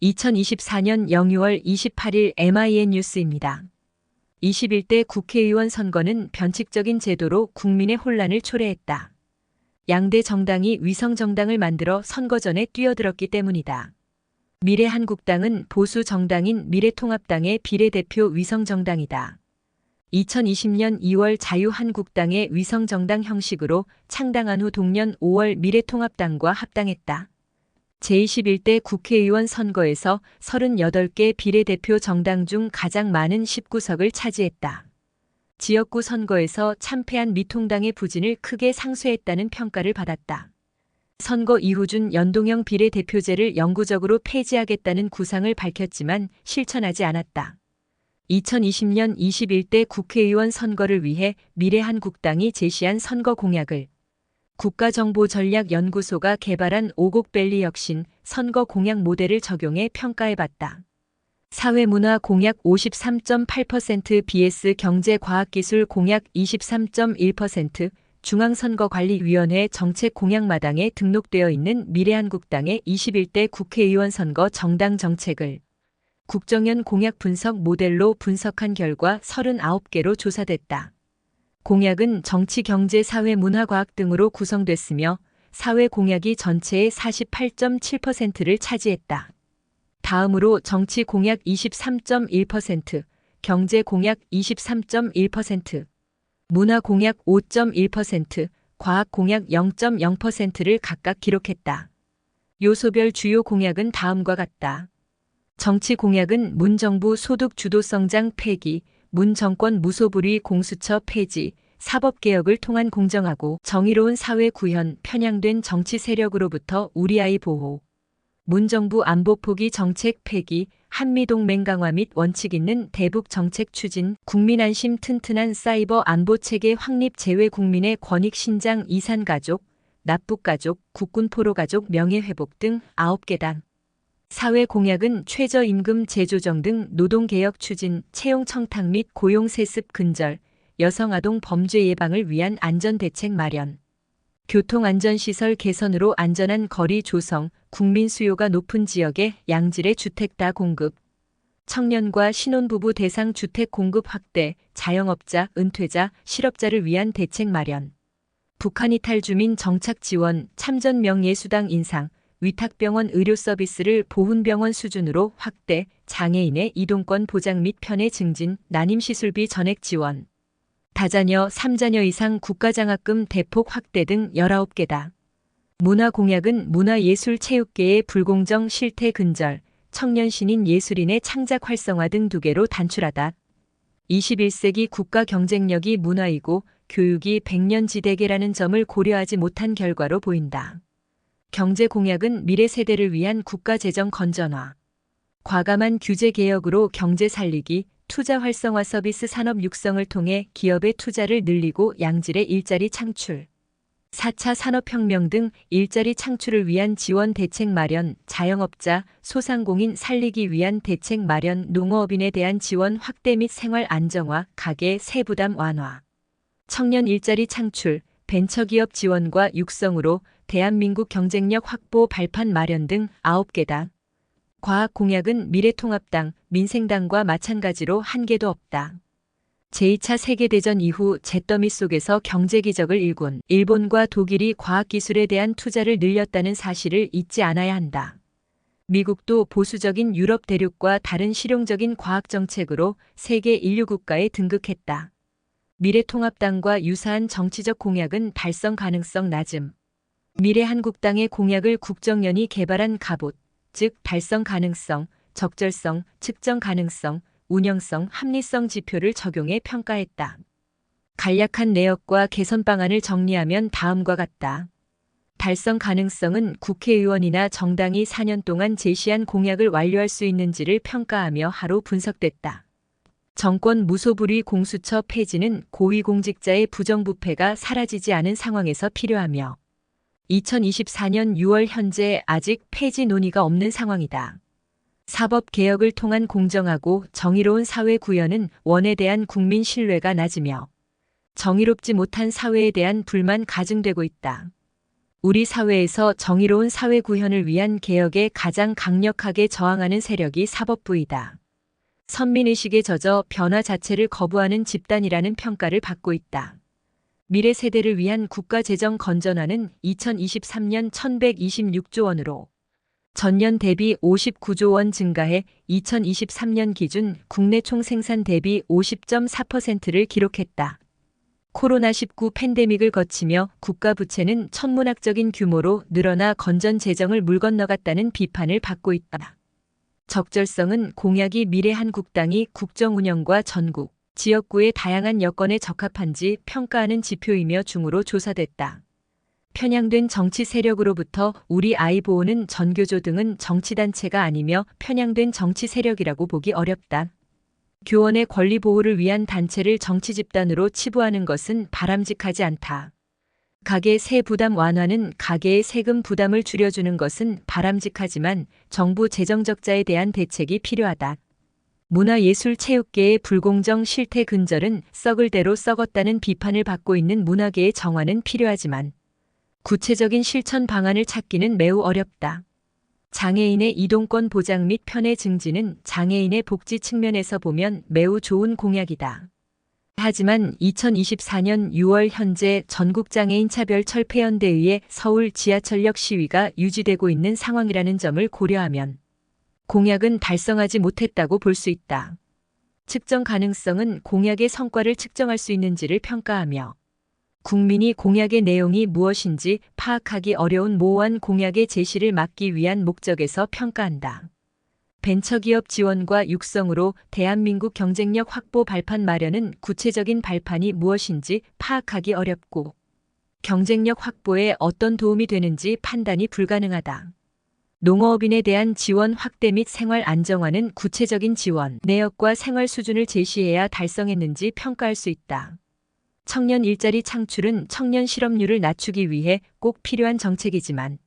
2024년 06월 28일 MIN 뉴스입니다. 21대 국회의원 선거는 변칙적인 제도로 국민의 혼란을 초래했다. 양대 정당이 위성정당을 만들어 선거 전에 뛰어들었기 때문이다. 미래한국당은 보수 정당인 미래통합당의 비례대표 위성정당이다. 2020년 2월 자유한국당의 위성정당 형식으로 창당한 후 동년 5월 미래통합당과 합당했다. 제21대 국회의원 선거에서 38개 비례대표 정당 중 가장 많은 19석을 차지했다. 지역구 선거에서 참패한 미통당의 부진을 크게 상쇄했다는 평가를 받았다. 선거 이후 준 연동형 비례대표제를 영구적으로 폐지하겠다는 구상을 밝혔지만 실천하지 않았다. 2020년 21대 국회의원 선거를 위해 미래한국당이 제시한 선거 공약을 국가정보전략연구소가 개발한 오곡밸리 혁신 선거 공약 모델을 적용해 평가해봤다. 사회문화 공약 53.8% vs 경제과학기술 공약 23.1%, 중앙선거관리위원회 정책 공약마당에 등록되어 있는 미래한국당의 21대 국회의원 선거 정당 정책을 국정연 공약 분석 모델로 분석한 결과 39개로 조사됐다. 공약은 정치, 경제, 사회, 문화, 과학 등으로 구성됐으며 사회 공약이 전체의 48.7%를 차지했다. 다음으로 정치 공약 23.1%, 경제 공약 23.1%, 문화 공약 5.1%, 과학 공약 0.0%를 각각 기록했다. 요소별 주요 공약은 다음과 같다. 정치 공약은 문정부 소득 주도성장 폐기, 문정권 무소불위 공수처 폐지, 사법개혁을 통한 공정하고 정의로운 사회 구현, 편향된 정치 세력으로부터 우리 아이 보호, 문정부 안보 포기 정책 폐기, 한미동맹 강화 및 원칙 있는 대북 정책 추진, 국민 안심 튼튼한 사이버 안보 체계 확립 제외 국민의 권익 신장 이산가족, 납북가족, 국군 포로가족 명예회복 등 9개다. 사회 공약은 최저임금 재조정 등 노동개혁 추진, 채용 청탁 및 고용 세습 근절, 여성아동 범죄 예방을 위한 안전대책 마련, 교통안전시설 개선으로 안전한 거리 조성, 국민 수요가 높은 지역에 양질의 주택 다 공급, 청년과 신혼부부 대상 주택 공급 확대, 자영업자, 은퇴자, 실업자를 위한 대책 마련, 북한 이탈 주민 정착 지원, 참전 명예수당 인상, 위탁병원 의료 서비스를 보훈병원 수준으로 확대, 장애인의 이동권 보장 및 편의 증진, 난임시술비 전액 지원, 다자녀 3자녀 이상 국가장학금 대폭 확대 등 19개다. 문화 공약은 문화예술체육계의 불공정 실태 근절, 청년 신인 예술인의 창작 활성화 등 2개로 단출하다. 21세기 국가 경쟁력이 문화이고 교육이 백년지대계라는 점을 고려하지 못한 결과로 보인다. 경제 공약은 미래 세대를 위한 국가재정 건전화, 과감한 규제 개혁으로 경제 살리기, 투자 활성화 서비스 산업 육성을 통해 기업의 투자를 늘리고 양질의 일자리 창출, 4차 산업혁명 등 일자리 창출을 위한 지원 대책 마련, 자영업자, 소상공인 살리기 위한 대책 마련, 농어업인에 대한 지원 확대 및 생활 안정화, 가계 세부담 완화, 청년 일자리 창출, 벤처기업 지원과 육성으로 대한민국 경쟁력 확보 발판 마련 등 9개다. 과학 공약은 미래통합당, 민생당과 마찬가지로 한 개도 없다. 제2차 세계대전 이후 잿더미 속에서 경제기적을 일군 일본과 독일이 과학기술에 대한 투자를 늘렸다는 사실을 잊지 않아야 한다. 미국도 보수적인 유럽 대륙과 다른 실용적인 과학정책으로 세계 인류국가에 등극했다. 미래통합당과 유사한 정치적 공약은 달성 가능성 낮음. 미래한국당의 공약을 국정연이 개발한 갑옷, 즉 달성 가능성, 적절성, 측정 가능성, 운영성, 합리성 지표를 적용해 평가했다. 간략한 내역과 개선 방안을 정리하면 다음과 같다. 달성 가능성은 국회의원이나 정당이 4년 동안 제시한 공약을 완료할 수 있는지를 평가하며 하루 분석됐다. 정권 무소불위 공수처 폐지는 고위공직자의 부정부패가 사라지지 않은 상황에서 필요하며 2024년 6월 현재 아직 폐지 논의가 없는 상황이다. 사법개혁을 통한 공정하고 정의로운 사회 구현은 원에 대한 국민 신뢰가 낮으며 정의롭지 못한 사회에 대한 불만 가중되고 있다. 우리 사회에서 정의로운 사회 구현을 위한 개혁에 가장 강력하게 저항하는 세력이 사법부이다. 선민의식에 젖어 변화 자체를 거부하는 집단이라는 평가를 받고 있다. 미래 세대를 위한 국가재정 건전화는 2023년 1126조 원으로 전년 대비 59조 원 증가해 2023년 기준 국내 총생산 대비 50.4%를 기록했다. 코로나19 팬데믹을 거치며 국가 부채는 천문학적인 규모로 늘어나 건전 재정을 물 건너갔다는 비판을 받고 있다. 적절성은 공약이 미래 한국당이 국정 운영과 전국, 지역구의 다양한 여건에 적합한지 평가하는 지표이며 중으로 조사됐다. 편향된 정치 세력으로부터 우리 아이 보호는 전교조 등은 정치단체가 아니며 편향된 정치 세력이라고 보기 어렵다. 교원의 권리 보호를 위한 단체를 정치 집단으로 치부하는 것은 바람직하지 않다. 가계 세 부담 완화는 가계의 세금 부담을 줄여주는 것은 바람직하지만 정부 재정 적자에 대한 대책이 필요하다. 문화예술체육계의 불공정 실태 근절은 썩을 대로 썩었다는 비판을 받고 있는 문화계의 정화는 필요하지만 구체적인 실천 방안을 찾기는 매우 어렵다. 장애인의 이동권 보장 및 편의 증진은 장애인의 복지 측면에서 보면 매우 좋은 공약이다. 하지만 2024년 6월 현재 전국장애인 차별철폐연대의회 서울 지하철역 시위가 유지되고 있는 상황이라는 점을 고려하면 공약은 달성하지 못했다고 볼 수 있다. 측정 가능성은 공약의 성과를 측정할 수 있는지를 평가하며 국민이 공약의 내용이 무엇인지 파악하기 어려운 모호한 공약의 제시를 막기 위한 목적에서 평가한다. 벤처기업 지원과 육성으로 대한민국 경쟁력 확보 발판 마련은 구체적인 발판이 무엇인지 파악하기 어렵고 경쟁력 확보에 어떤 도움이 되는지 판단이 불가능하다. 농어업인에 대한 지원 확대 및 생활 안정화는 구체적인 지원, 내역과 생활 수준을 제시해야 달성했는지 평가할 수 있다. 청년 일자리 창출은 청년 실업률을 낮추기 위해 꼭 필요한 정책이지만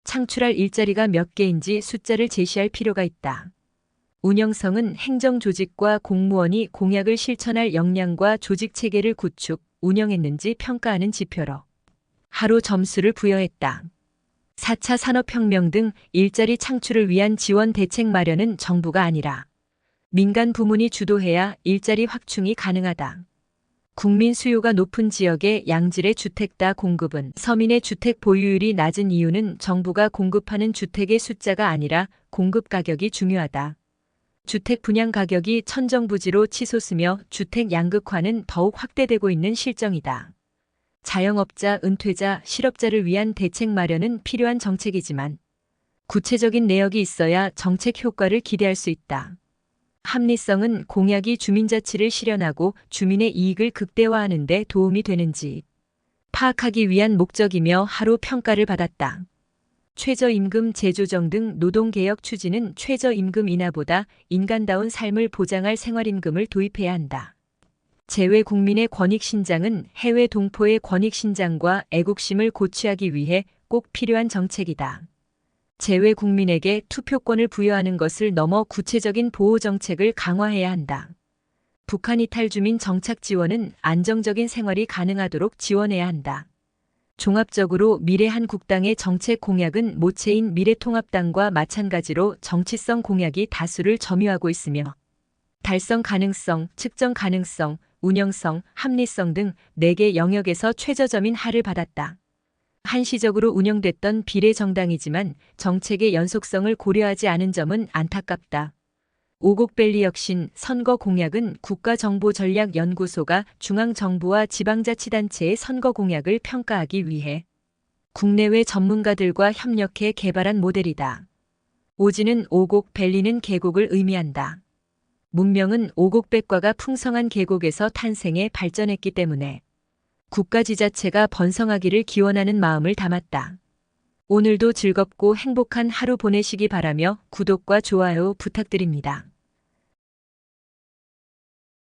창출할 일자리가 몇 개인지 숫자를 제시할 필요가 있다. 운영성은 행정조직과 공무원이 공약을 실천할 역량과 조직체계를 구축, 운영했는지 평가하는 지표로 하루 점수를 부여했다. 4차 산업혁명 등 일자리 창출을 위한 지원 대책 마련은 정부가 아니라 민간 부문이 주도해야 일자리 확충이 가능하다. 국민 수요가 높은 지역의 양질의 주택다 공급은 서민의 주택 보유율이 낮은 이유는 정부가 공급하는 주택의 숫자가 아니라 공급 가격이 중요하다. 주택 분양 가격이 천정부지로 치솟으며 주택 양극화는 더욱 확대되고 있는 실정이다. 자영업자, 은퇴자, 실업자를 위한 대책 마련은 필요한 정책이지만 구체적인 내역이 있어야 정책 효과를 기대할 수 있다. 합리성은 공약이 주민자치를 실현하고 주민의 이익을 극대화하는 데 도움이 되는지 파악하기 위한 목적이며 하루 평가를 받았다. 최저임금 재조정 등 노동개혁 추진은 최저임금 인하보다 인간다운 삶을 보장할 생활임금을 도입해야 한다. 재외국민의 권익신장은 해외 동포의 권익신장과 애국심을 고취하기 위해 꼭 필요한 정책이다. 재외국민에게 투표권을 부여하는 것을 넘어 구체적인 보호정책을 강화해야 한다. 북한 이탈 주민 정착 지원은 안정적인 생활이 가능하도록 지원해야 한다. 종합적으로 미래 한국당의 정책 공약은 모체인 미래통합당과 마찬가지로 정치성 공약이 다수를 점유하고 있으며 달성 가능성, 측정 가능성, 운영성, 합리성 등 4개 영역에서 최저점인 하를 받았다. 한시적으로 운영됐던 비례정당이지만 정책의 연속성을 고려하지 않은 점은 안타깝다. 오곡밸리혁신 선거 공약은 국가정보전략연구소가 중앙정부와 지방자치단체의 선거 공약을 평가하기 위해 국내외 전문가들과 협력해 개발한 모델이다. 오지는 오곡, 밸리는 계곡을 의미한다. 문명은 오곡백과가 풍성한 계곡에서 탄생해 발전했기 때문에 국가지자체가 번성하기를 기원하는 마음을 담았다. 오늘도 즐겁고 행복한 하루 보내시기 바라며 구독과 좋아요 부탁드립니다.